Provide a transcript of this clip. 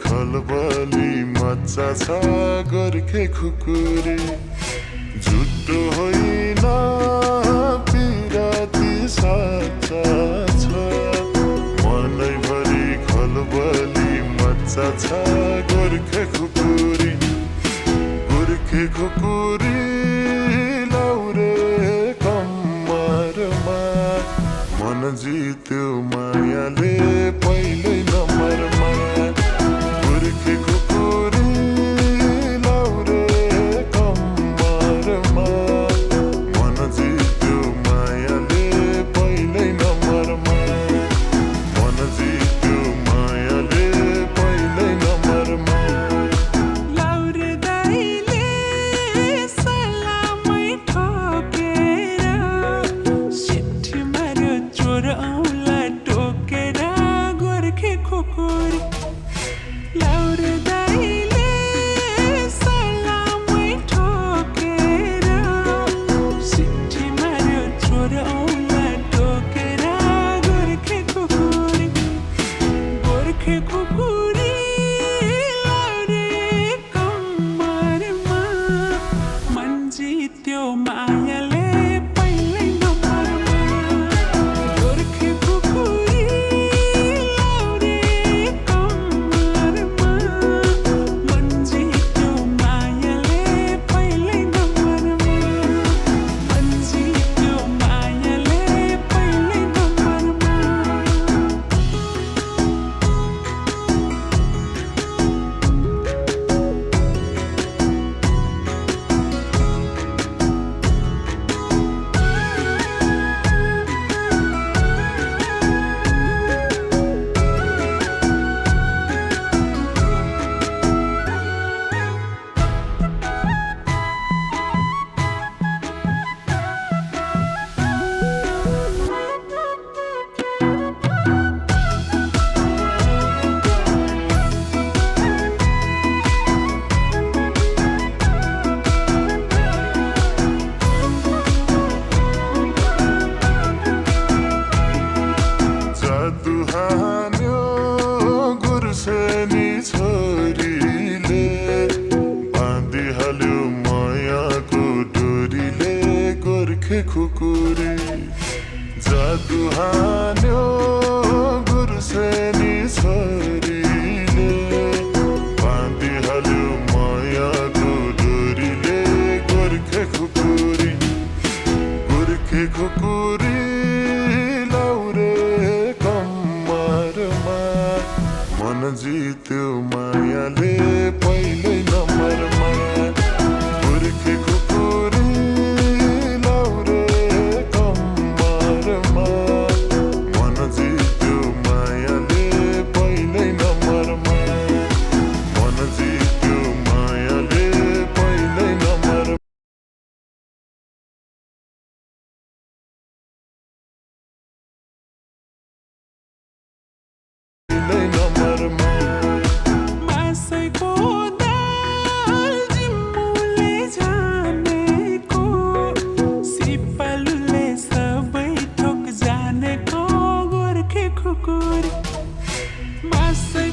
खलबली मच्चा छ गोर्खे खुकुरी झुट्टो होइन पिराती साच्चा छ मनैभरि खलबली मच्चा छ गोर्खे खुकुरी लाउरे कम्मरमा मन जित्यो मायाले पहिल्यै नम्बरमा गोर्खे खुकुरी लाउरे कम्मरमा मन जित्यो मायाले पहिल्यै नम्बरमा मन जित्यो मायाले पहिल्यै नम्बरमा लाउरे दाइले सलामै ठोकेर सिट्ठी मार्यो चोर औँला टोकेर गोर्खे खुकुरी लाउरे दाइले सलामै ठोकेर सिट्ठी मार्यो चोर औँला टोकेर गोर्खे खुकुरी लाउरे कम्मरमा मन जित्यो मायाले पहिल्यै नम्बरमा गोर्खे खुकुरी लाउरे कम्मरमा मन जित्यो मायाले पहिल्यै नम्बरमा मन जित्यो मायाले पहिल्यै नम्बरमा जादु हान्यो गुर्सेनी छोरीले बाँधिहाल्यो मायाको डोरीले गोर्खे खुकुरी जादु हान्यो गुर्सेनी छोरीले बाँधिहाल्यो मायाको डोरीले गोर्खे खुकुरी लाउरे कम्मरमा मन जित्यो मायाले पहिल्यै नम्बरमा गोर्खे खुकुरी लाउरे कम्मरमा मन जित्यो मायाले पहिल्यै नम्बरमा मन जित्यो मायाले पहिल्यै नम्बरमा मासैको दाल जिम्मुले जानेको सिपालुले सबै थोक जानेको गोर्खे खुकुरी मासै